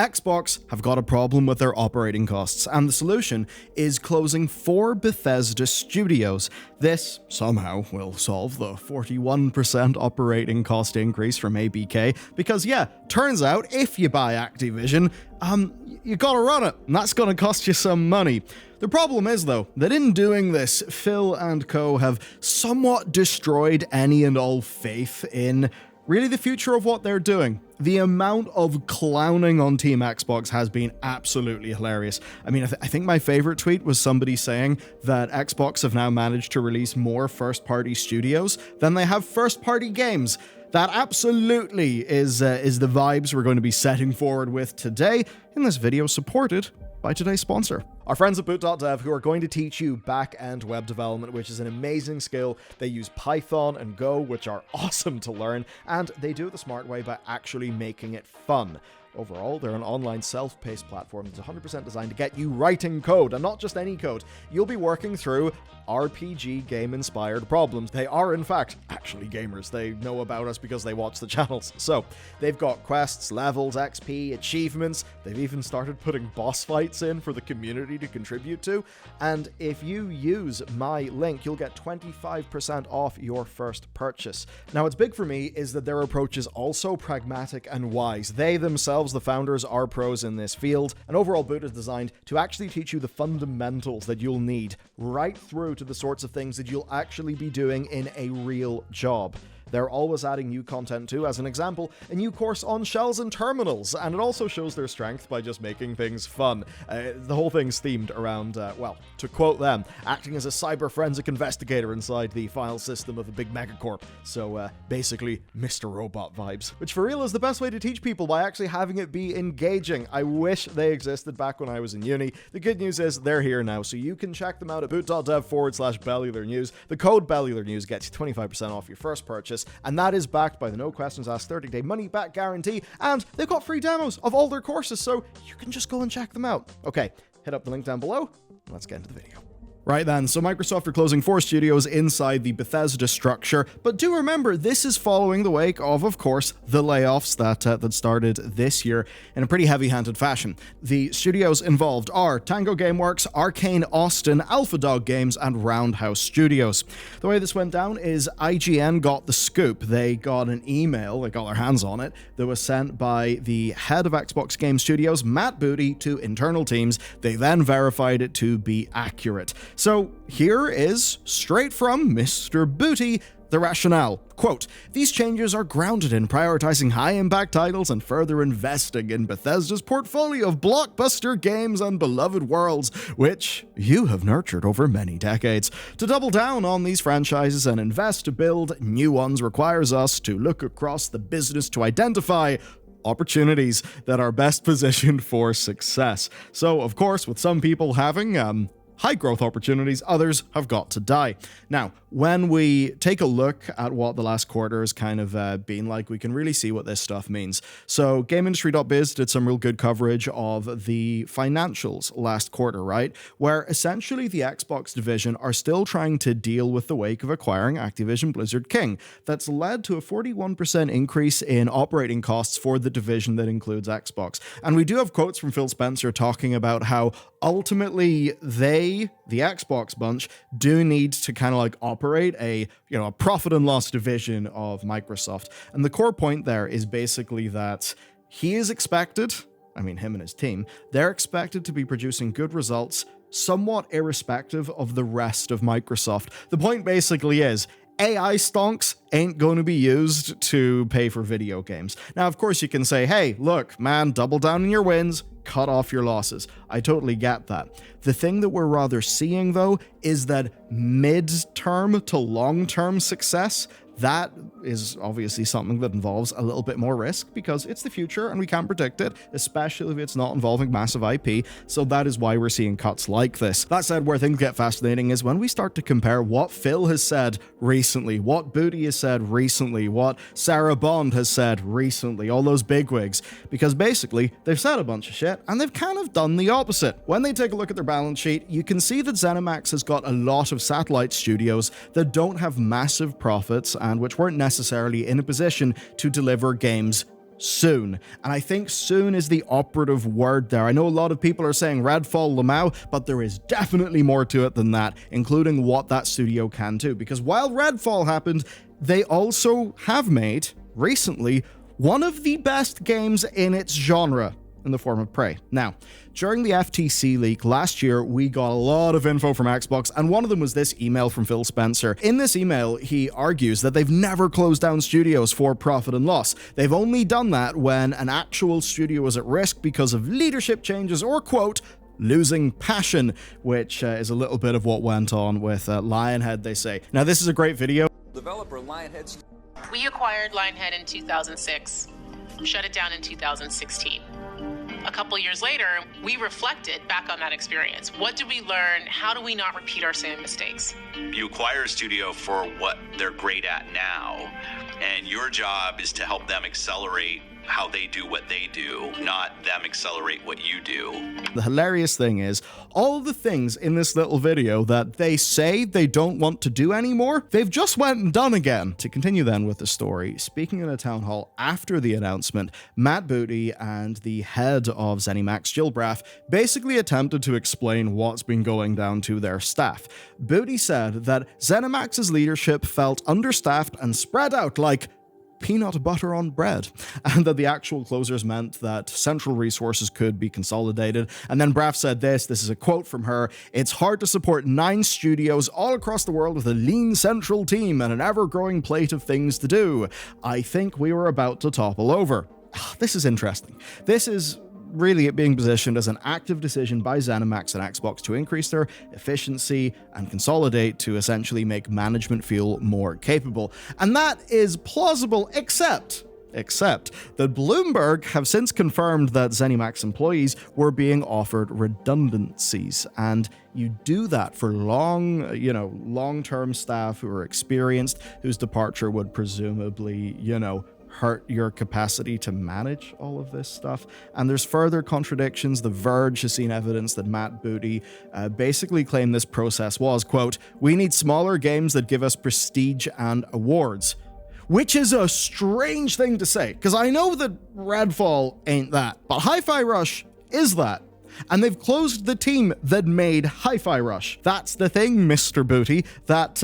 Xbox have got a problem with their operating costs, and the solution is closing 4 Bethesda studios. This, somehow, will solve the 41% operating cost increase from ABK, because yeah, turns out, if you buy Activision, you gotta run it, and that's gonna cost you some money. The problem is, though, that in doing this, Phil and co have somewhat destroyed any and all faith in really the future of what they're doing. The amount of clowning on Team Xbox has been absolutely hilarious. I mean, I think my favorite tweet was somebody saying that Xbox have now managed to release more first-party studios than they have first-party games. That absolutely is the vibes we're going to be setting forward with today in this video, supported by today's sponsor. Our friends at boot.dev, who are going to teach you back-end web development, which is an amazing skill. They use Python and Go, which are awesome to learn, and they do it the smart way by actually making it fun. Overall, they're an online self-paced platform that's 100% designed to get you writing code, and not just any code. You'll be working through RPG game-inspired problems. They are, in fact, actually gamers. They know about us because they watch the channels. So, they've got quests, levels, XP, achievements. They've even started putting boss fights in for the community to contribute to. And if you use my link, you'll get 25% off your first purchase. Now, what's big for me is that their approach is also pragmatic and wise. They themselves, the founders, are pros in this field, and overall Boot is designed to actually teach you the fundamentals that you'll need right through to the sorts of things that you'll actually be doing in a real job. They're always adding new content too. As an example, a new course on shells and terminals, and it also shows their strength by just making things fun. The whole thing's themed around, well, to quote them, acting as a cyber forensic investigator inside the file system of a big megacorp. So basically, Mr. Robot vibes. Which for real is the best way to teach people, by actually having it be engaging. I wish they existed back when I was in uni. The good news is they're here now, so you can check them out at boot.dev/Bellular News. The code Bellular News gets you 25% off your first purchase, and that is backed by the no questions asked 30-day money-back guarantee, and they've got free demos of all their courses, so you can just go and check them out. Okay, hit up the link down below, and let's get into the video. Right then, so Microsoft are closing 4 studios inside the Bethesda structure, but do remember, this is following the wake of course, the layoffs that started this year in a pretty heavy-handed fashion. The studios involved are Tango Gameworks, Arkane Austin, Alpha Dog Games, and Roundhouse Studios. The way this went down is IGN got the scoop. They got an email, they got their hands on it, that was sent by the head of Xbox Game Studios, Matt Booty, to internal teams. They then verified it to be accurate. So here is, straight from Mr. Booty, the rationale. Quote, "These changes are grounded in prioritizing high-impact titles and further investing in Bethesda's portfolio of blockbuster games and beloved worlds, which you have nurtured over many decades. To double down on these franchises and invest to build new ones requires us to look across the business to identify opportunities that are best positioned for success." So, of course, with some people having high growth opportunities, others have got to die. Now, when we take a look at what the last quarter has kind of been like, we can really see what this stuff means. So GameIndustry.biz did some real good coverage of the financials last quarter, right? Where essentially the Xbox division are still trying to deal with the wake of acquiring Activision Blizzard King. That's led to a 41% increase in operating costs for the division that includes Xbox. And we do have quotes from Phil Spencer talking about how ultimately the Xbox bunch, do need to kind of like operate a profit and loss division of Microsoft. And the core point there is basically that he is expected, I mean him and his team, they're expected to be producing good results somewhat irrespective of the rest of Microsoft. The point basically is, AI stonks ain't going to be used to pay for video games. Now, of course, you can say, hey, look, man, double down on your wins, cut off your losses. I totally get that. The thing that we're rather seeing, though, is that mid-term to long-term success, that is obviously something that involves a little bit more risk because it's the future and we can't predict it, especially if it's not involving massive IP. So that is why we're seeing cuts like this. That said, where things get fascinating is when we start to compare what Phil has said recently, what Booty has said recently, what Sarah Bond has said recently, all those bigwigs, because basically they've said a bunch of shit and they've kind of done the opposite. When they take a look at their balance sheet, you can see that ZeniMax has got a lot of satellite studios that don't have massive profits and which weren't necessarily in a position to deliver games soon. And I think soon is the operative word there. I know a lot of people are saying Redfall Lamau, but there is definitely more to it than that, including what that studio can do. Because while Redfall happened, they also have made, recently, one of the best games in its genre, in the form of Prey. Now, during the FTC leak last year, we got a lot of info from Xbox, and one of them was this email from Phil Spencer. In this email, he argues that they've never closed down studios for profit and loss. They've only done that when an actual studio was at risk because of leadership changes or, quote, losing passion, which is a little bit of what went on with Lionhead, they say. Now, this is a great video. Developer Lionhead. We acquired Lionhead in 2006, shut it down in 2016. A couple years later, we reflected back on that experience. What did we learn? How do we not repeat our same mistakes? You acquire a studio for what they're great at now, and your job is to help them accelerate how they do what they do, not them accelerate what you do. The hilarious thing is, all the things in this little video that they say they don't want to do anymore, they've just went and done again. To continue then with the story, speaking in a town hall after the announcement, Matt Booty and the head of ZeniMax, Jill Braff, basically attempted to explain what's been going down to their staff. Booty said that ZeniMax's leadership felt understaffed and spread out like peanut butter on bread, and that the actual closures meant that central resources could be consolidated. And then Braff said this is a quote from her: "It's hard to support 9 studios all across the world with a lean central team and an ever-growing plate of things to do. I think we were about to topple over." This is interesting. This is really it being positioned as an active decision by ZeniMax and Xbox to increase their efficiency and consolidate to essentially make management feel more capable. And that is plausible, except that Bloomberg have since confirmed that ZeniMax employees were being offered redundancies. And you do that for long-term staff who are experienced, whose departure would presumably, hurt your capacity to manage all of this stuff. And there's further contradictions. The Verge has seen evidence that Matt Booty basically claimed this process was, quote, "We need smaller games that give us prestige and awards." Which is a strange thing to say, because I know that Redfall ain't that, but Hi-Fi Rush is that. And they've closed the team that made Hi-Fi Rush. That's the thing, Mr. Booty, that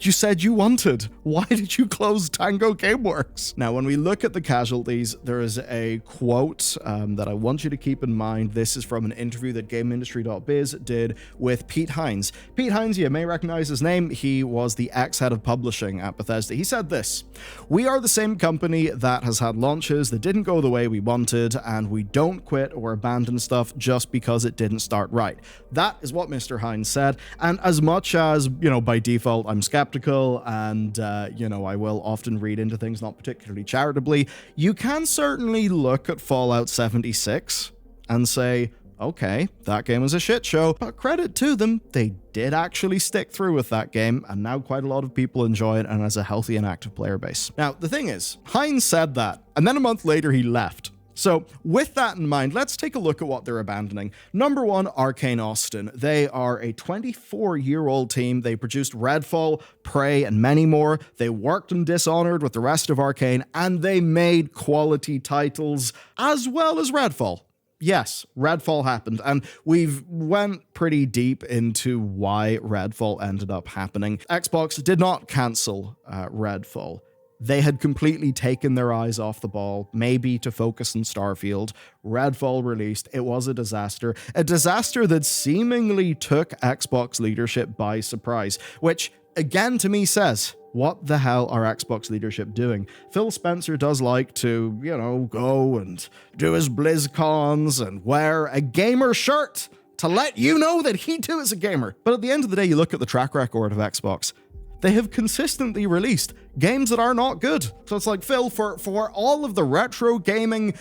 you said you wanted. Why did you close Tango Gameworks? Now, when we look at the casualties, there is a quote that I want you to keep in mind. This is from an interview that GameIndustry.biz did with Pete Hines. Pete Hines, you may recognize his name. He was the ex-head of publishing at Bethesda. He said this: "We are the same company that has had launches that didn't go the way we wanted, and we don't quit or abandon stuff just because it didn't start right." That is what Mr. Hines said. And as much as, by default, I'm skeptical and, I will often read into things not particularly charitably, you can certainly look at Fallout 76 and say, okay, that game was a shit show, but credit to them, they did actually stick through with that game, and now quite a lot of people enjoy it and has a healthy and active player base. Now, the thing is, Hines said that, and then a month later he left. So with that in mind, let's take a look at what they're abandoning. Number 1, Arkane Austin. They are a 24-year-old team. They produced Redfall, Prey, and many more. They worked on Dishonored with the rest of Arkane, and they made quality titles as well as Redfall. Yes, Redfall happened, and we've went pretty deep into why Redfall ended up happening. Xbox did not cancel Redfall. They had completely taken their eyes off the ball, maybe to focus on Starfield. Redfall released. It was a disaster that seemingly took Xbox leadership by surprise, which again to me says, what the hell are Xbox leadership doing? Phil Spencer does like to, go and do his BlizzCons and wear a gamer shirt to let you know that he too is a gamer. But at the end of the day, you look at the track record of Xbox. They have consistently released games that are not good. So it's like, Phil, for all of the retro gaming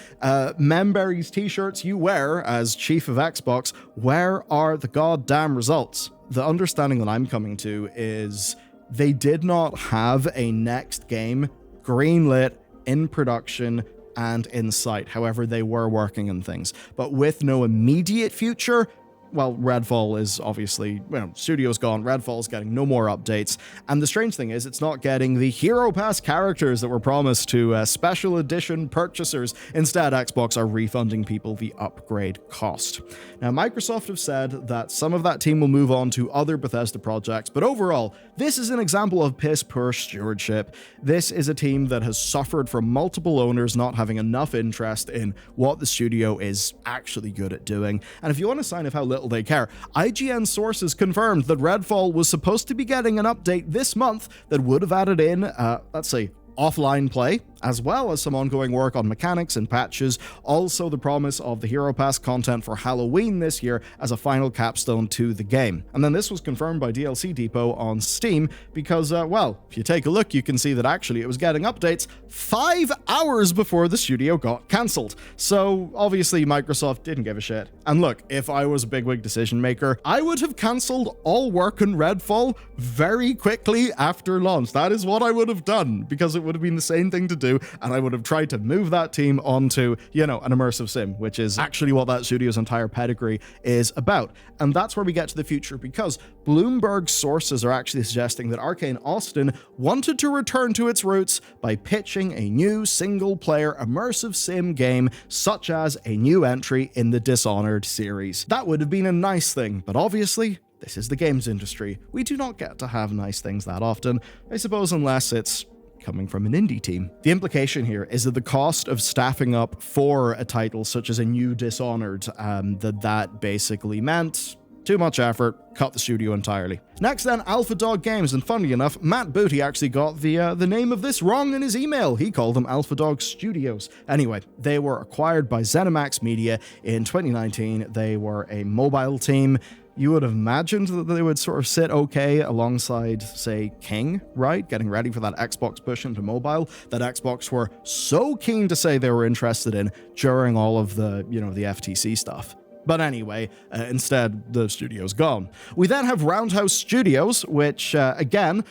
Memberries t-shirts you wear as chief of Xbox, where are the goddamn results? The understanding that I'm coming to is they did not have a next game greenlit, in production, and in sight. However, they were working on things. But with no immediate future, well, Redfall is obviously, studio's gone, Redfall's getting no more updates, and the strange thing is it's not getting the Hero Pass characters that were promised to special edition purchasers. Instead, Xbox are refunding people the upgrade cost. Now, Microsoft have said that some of that team will move on to other Bethesda projects, but overall, this is an example of piss-poor stewardship. This is a team that has suffered from multiple owners not having enough interest in what the studio is actually good at doing. And if you want a sign of how little they care, IGN sources confirmed that Redfall was supposed to be getting an update this month that would have added in, let's say, offline play, as well as some ongoing work on mechanics and patches, also the promise of the Hero Pass content for Halloween this year as a final capstone to the game. And then this was confirmed by DLC Depot on Steam because, well, if you take a look, you can see that actually it was getting updates 5 hours before the studio got cancelled. So obviously Microsoft didn't give a shit. And look, if I was a bigwig decision maker, I would have cancelled all work on Redfall very quickly after launch. That is what I would have done, because it would have been the same thing to do, and I would have tried to move that team onto, an immersive sim, which is actually what that studio's entire pedigree is about. And that's where we get to the future, because Bloomberg sources are actually suggesting that Arkane Austin wanted to return to its roots by pitching a new single-player immersive sim game, such as a new entry in the Dishonored series. That would have been a nice thing, but obviously, this is the games industry. We do not get to have nice things that often, I suppose, unless it's coming from an indie team. The implication here is that the cost of staffing up for a title such as a new Dishonored, that basically meant too much effort, cut the studio entirely. Next then, Alpha Dog Games, and funnily enough, Matt Booty actually got the name of this wrong in his email. He called them Alpha Dog Studios. Anyway, they were acquired by ZeniMax Media in 2019. They were a mobile team. You would have imagined that they would sort of sit okay alongside, say, King, right? Getting ready for that Xbox push into mobile that Xbox were so keen to say they were interested in during all of the, the FTC stuff. But anyway, instead, the studio's gone. We then have Roundhouse Studios, which, again,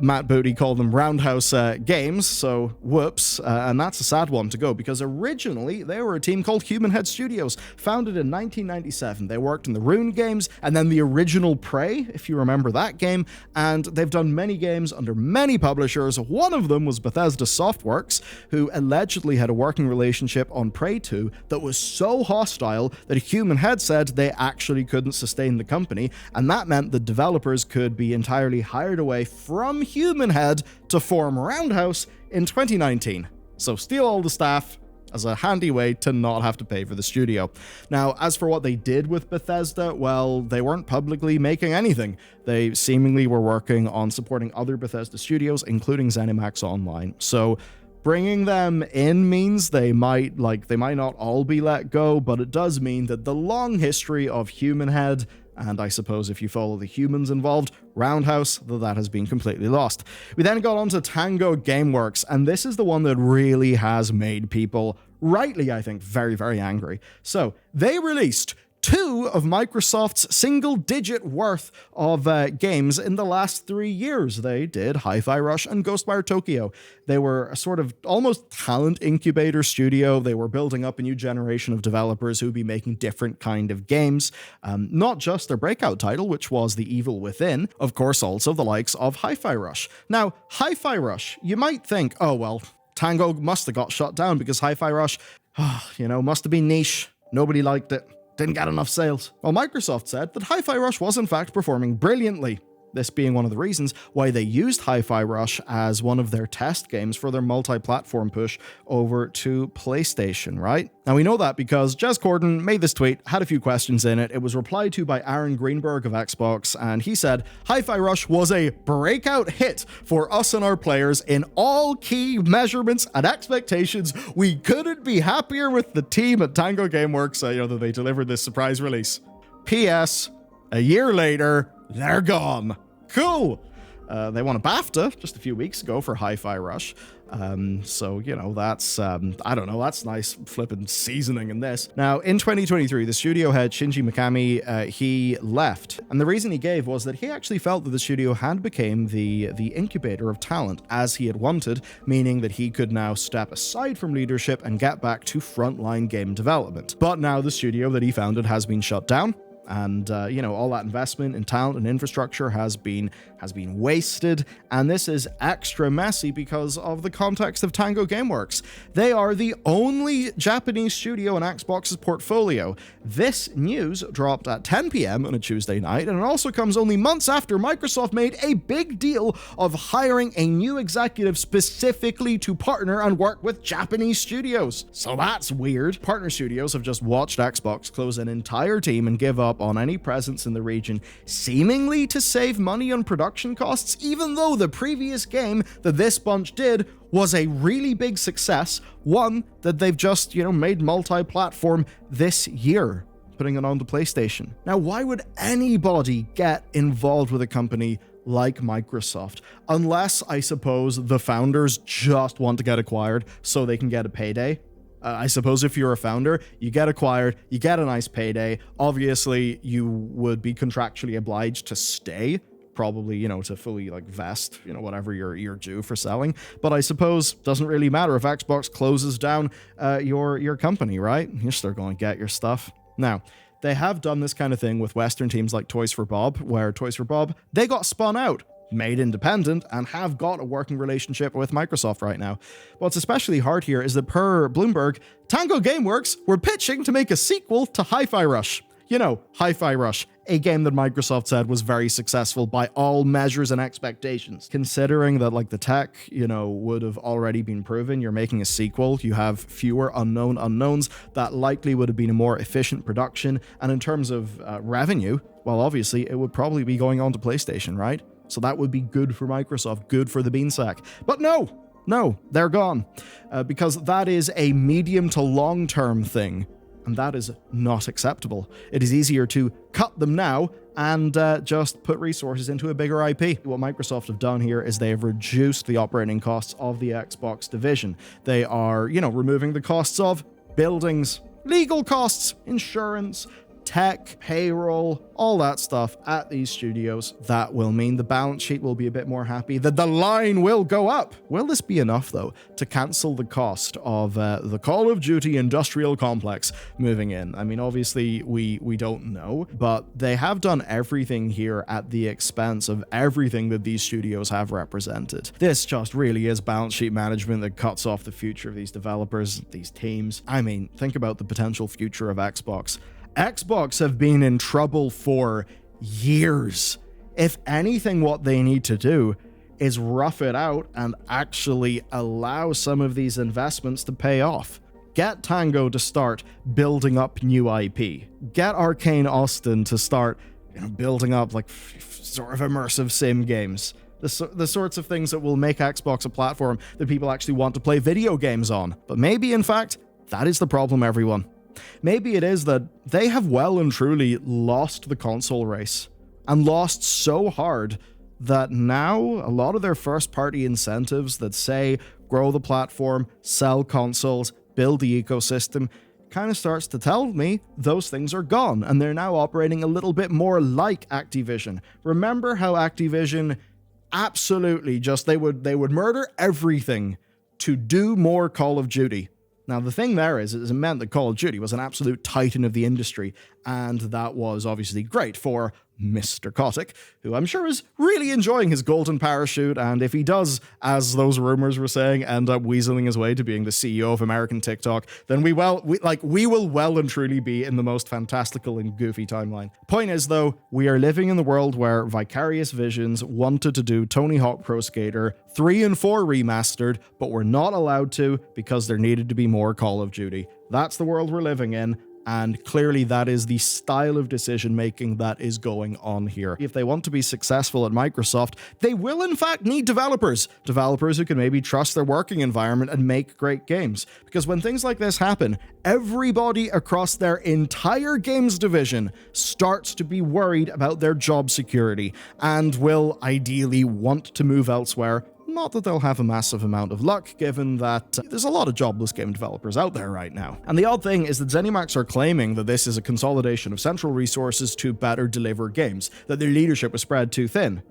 Matt Booty called them Roundhouse Games, so whoops, and that's a sad one to go, because originally they were a team called Human Head Studios, founded in 1997. They worked in the Rune games, and then the original Prey, if you remember that game, and they've done many games under many publishers. One of them was Bethesda Softworks, who allegedly had a working relationship on Prey 2 that was so hostile that Human Head said they actually couldn't sustain the company, and that meant the developers could be entirely hired away from Human Head to form Roundhouse in 2019. So steal all the staff as a handy way to not have to pay for the studio. Now, as for what they did with Bethesda, well, they weren't publicly making anything. They seemingly were working on supporting other Bethesda studios, including ZeniMax Online. So bringing them in means they might not all be let go, but it does mean that the long history of Human Head, and I suppose if you follow the humans involved, Roundhouse, that has been completely lost. We then got on to Tango Gameworks, and this is the one that really has made people, rightly I think, very, very angry. So, they released 2 of Microsoft's single-digit worth of games in the last 3 years. They did Hi-Fi Rush and Ghostwire Tokyo. They were a sort of almost talent incubator studio. They were building up a new generation of developers who would be making different kind of games. Not just their breakout title, which was The Evil Within, of course also the likes of Hi-Fi Rush. Now, Hi-Fi Rush, you might think, oh well, Tango must have got shut down because Hi-Fi Rush, must have been niche. Nobody liked it. Didn't get enough sales. Well, Microsoft said that Hi-Fi Rush was in fact performing brilliantly. This being one of the reasons why they used Hi-Fi Rush as one of their test games for their multi-platform push over to PlayStation, right? Now we know that because Jez Corden made this tweet, had a few questions in it. It was replied to by Aaron Greenberg of Xbox, and he said, Hi-Fi Rush was a breakout hit for us and our players in all key measurements and expectations. We couldn't be happier with the team at Tango Gameworks, that they delivered this surprise release. P.S. A year later, they're gone. Cool. They won a BAFTA just a few weeks ago for Hi-Fi Rush. So, that's, that's nice flippin' seasoning in this. Now, in 2023, the studio head, Shinji Mikami, he left. And the reason he gave was that he actually felt that the studio had become the incubator of talent as he had wanted, meaning that he could now step aside from leadership and get back to frontline game development. But now the studio that he founded has been shut down. And, all that investment in talent and infrastructure has been wasted. And this is extra messy because of the context of Tango Gameworks. They are the only Japanese studio in Xbox's portfolio. This news dropped at 10 p.m. on a Tuesday night, and it also comes only months after Microsoft made a big deal of hiring a new executive specifically to partner and work with Japanese studios. So that's weird. Partner studios have just watched Xbox close an entire team and give up on any presence in the region, seemingly to save money on production costs, even though the previous game that this bunch did was a really big success, one that they've just, made multi-platform this year, putting it on the PlayStation. Now, why would anybody get involved with a company like Microsoft? Unless, I suppose, the founders just want to get acquired so they can get a payday. I suppose if you're a founder, you get acquired, you get a nice payday. Obviously, you would be contractually obliged to stay, probably, to fully vest, whatever you're due for selling. But I suppose doesn't really matter if Xbox closes down your company, right? You're still going to get your stuff. Now, they have done this kind of thing with Western teams like Toys for Bob, where Toys for Bob, they got spun out, made independent, and have got a working relationship with Microsoft right now. What's especially hard here is that per Bloomberg, Tango Gameworks were pitching to make a sequel to Hi-Fi Rush. Hi-Fi Rush, a game that Microsoft said was very successful by all measures and expectations. Considering that the tech, would have already been proven, you're making a sequel, you have fewer unknown unknowns, that likely would have been a more efficient production, and in terms of revenue, well, obviously, it would probably be going on to PlayStation, right? So that would be good for Microsoft, good for the beansack. But no, they're gone. Because that is a medium to long-term thing, and that is not acceptable. It is easier to cut them now and just put resources into a bigger IP. What Microsoft have done here is they have reduced the operating costs of the Xbox division. They are, removing the costs of buildings, legal costs, insurance, tech, payroll, all that stuff at these studios. That will mean the balance sheet will be a bit more happy, that the line will go up. Will this be enough, though, to cancel the cost of the Call of Duty industrial complex moving in? I mean, obviously, we don't know, but they have done everything here at the expense of everything that these studios have represented. This just really is balance sheet management that cuts off the future of these developers, these teams. I mean, think about the potential future of Xbox. Xbox have been in trouble for years. If anything, what they need to do is rough it out and actually allow some of these investments to pay off. Get Tango to start building up new IP. Get Arkane Austin to start building up sort of immersive sim games. The sorts of things that will make Xbox a platform that people actually want to play video games on. But maybe, in fact, that is the problem, everyone. Maybe it is that they have well and truly lost the console race, and lost so hard that now a lot of their first-party incentives that say grow the platform, sell consoles, build the ecosystem, kind of starts to tell me those things are gone, and they're now operating a little bit more like Activision. Remember how Activision absolutely just, they would murder everything to do more Call of Duty. Now, the thing there is it meant that Call of Duty was an absolute titan of the industry, and that was obviously great for Mr. Kotick, who I'm sure is really enjoying his golden parachute, and if he does, as those rumors were saying, end up weaseling his way to being the CEO of American TikTok, then we will well and truly be in the most fantastical and goofy timeline. Point is, though, we are living in the world where Vicarious Visions wanted to do Tony Hawk Pro Skater 3 and 4 remastered, but were not allowed to because there needed to be more Call of Duty. That's the world we're living in. And clearly that is the style of decision-making that is going on here. If they want to be successful at Microsoft, they will in fact need developers. Developers who can maybe trust their working environment and make great games. Because when things like this happen, everybody across their entire games division starts to be worried about their job security and will ideally want to move elsewhere. Not that they'll have a massive amount of luck, given that there's a lot of jobless game developers out there right now. And the odd thing is that ZeniMax are claiming that this is a consolidation of central resources to better deliver games, that their leadership was spread too thin.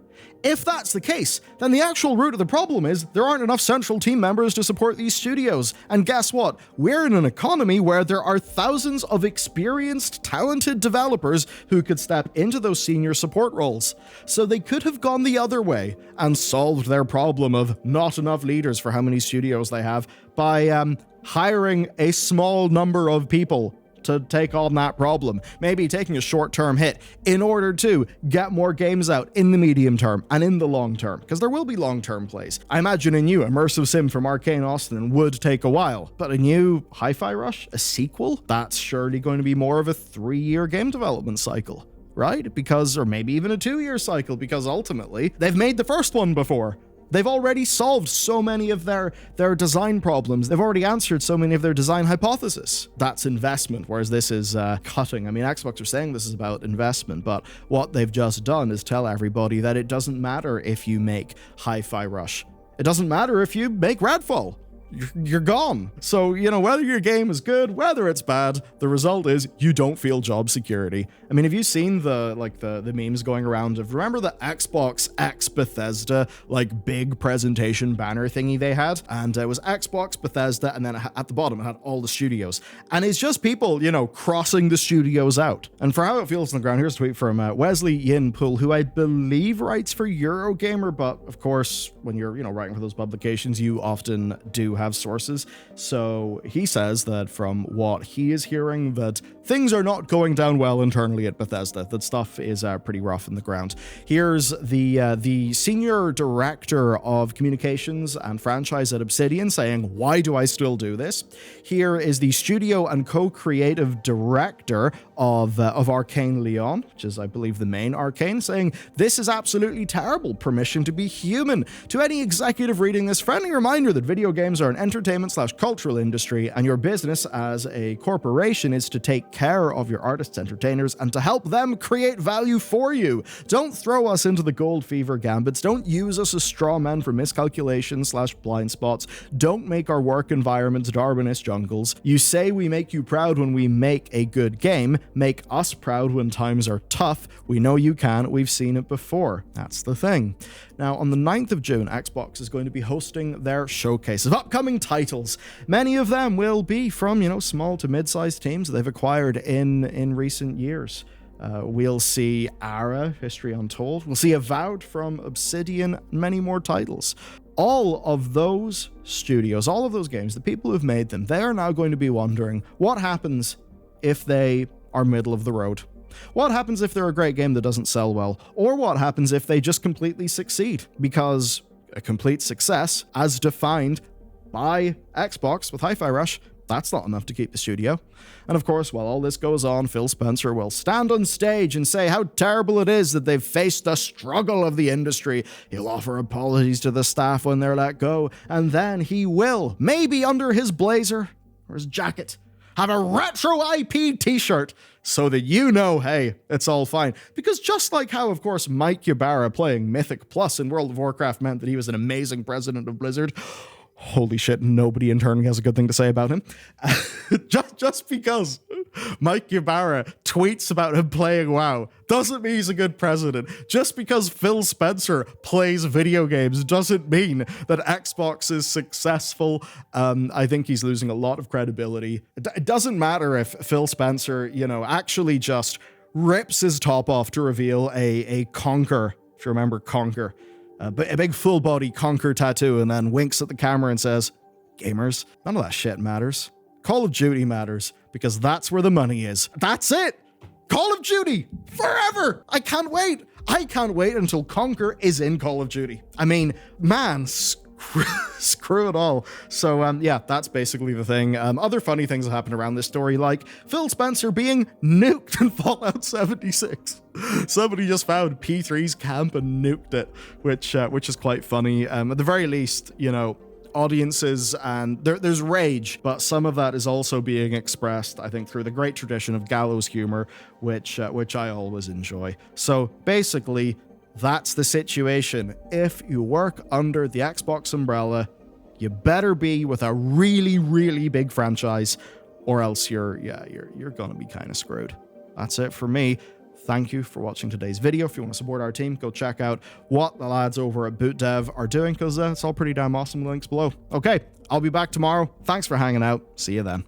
If that's the case, then the actual root of the problem is there aren't enough central team members to support these studios. And guess what? We're in an economy where there are thousands of experienced, talented developers who could step into those senior support roles. So they could have gone the other way and solved their problem of not enough leaders for how many studios they have by hiring a small number of people to take on that problem, maybe taking a short-term hit in order to get more games out in the medium term and in the long term, because there will be long-term plays. I imagine a new immersive sim from Arkane Austin would take a while, but a new Hi-Fi Rush, a sequel, that's surely going to be more of a 3-year game development cycle, right? Because, or maybe even a 2-year cycle, because ultimately they've made the first one before. They've already solved so many of their design problems. They've already answered so many of their design hypotheses. That's investment, whereas this is cutting. I mean, Xbox are saying this is about investment, but what they've just done is tell everybody that it doesn't matter if you make Hi-Fi Rush. It doesn't matter if you make Redfall. You're gone. So, whether your game is good, whether it's bad, the result is you don't feel job security. I mean, have you seen the memes going around of, remember the Xbox X Bethesda, big presentation banner thingy they had? And it was Xbox, Bethesda, and then at the bottom it had all the studios. And it's just people, crossing the studios out. And for how it feels on the ground, here's a tweet from Wesley Yin Pool, who I believe writes for Eurogamer, but of course, when you're, writing for those publications, you often do have sources. So he says that from what he is hearing, that things are not going down well internally at Bethesda, that stuff is pretty rough in the ground. Here's the senior director of communications and franchise at Obsidian saying, why do I still do this? Here is the studio and co-creative director of Arkane Lyon, which is, I believe, the main Arkane, saying, this is absolutely terrible. Permission to be human. To any executive reading this, friendly reminder that video games are an entertainment/cultural industry, and your business as a corporation is to take care of your artists, entertainers, and to help them create value for you. Don't throw us into the gold fever gambits. Don't use us as straw men for miscalculations/blind spots. Don't make our work environments Darwinist jungles. You say we make you proud when we make a good game. Make us proud when times are tough. We know you can. We've seen it before. That's the thing. Now, on the 9th of June, Xbox is going to be hosting their showcase of upcoming titles. Many of them will be from, small to mid-sized teams they've acquired in recent years. We'll see Ara, History Untold. We'll see Avowed from Obsidian, many more titles. All of those studios, all of those games, the people who've made them, they are now going to be wondering what happens if they are middle of the road. What happens if they're a great game that doesn't sell well? Or what happens if they just completely succeed? Because a complete success, as defined by Xbox with Hi-Fi Rush, that's not enough to keep the studio. And of course, while all this goes on, Phil Spencer will stand on stage and say how terrible it is that they've faced the struggle of the industry. He'll offer apologies to the staff when they're let go, and then he will, maybe under his blazer or his jacket, have a retro IP t-shirt so that hey, it's all fine. Because just like how, of course, Mike Ybarra playing Mythic Plus in World of Warcraft meant that he was an amazing president of Blizzard, holy shit, nobody internally has a good thing to say about him. just because Mike Ybarra tweets about him playing WoW doesn't mean he's a good president. Just because Phil Spencer plays video games doesn't mean that Xbox is successful. I think he's losing a lot of credibility. It doesn't matter if Phil Spencer, actually just rips his top off to reveal a Conquer, if you remember Conquer, a big full body Conquer tattoo, and then winks at the camera and says, gamers, none of that shit matters. Call of Duty matters, because that's where the money is. That's it! Call of Duty! Forever! I can't wait! I can't wait until Conquer is in Call of Duty. I mean, man, screw it all. So, yeah, that's basically the thing. Other funny things that happened around this story, like Phil Spencer being nuked in Fallout 76. Somebody just found P3's camp and nuked it, which is quite funny. At the very least, audiences, and there's rage, but some of that is also being expressed, I think, through the great tradition of gallows humor, which I always enjoy. So basically, that's the situation. If you work under the Xbox umbrella, you better be with a really, really big franchise, or else you're gonna be kind of screwed. That's it for me. thank you for watching today's video. If you want to support our team, go check out what the lads over at Boot Dev are doing, because it's all pretty damn awesome. Links below. Okay, I'll be back tomorrow. Thanks for hanging out. See you then.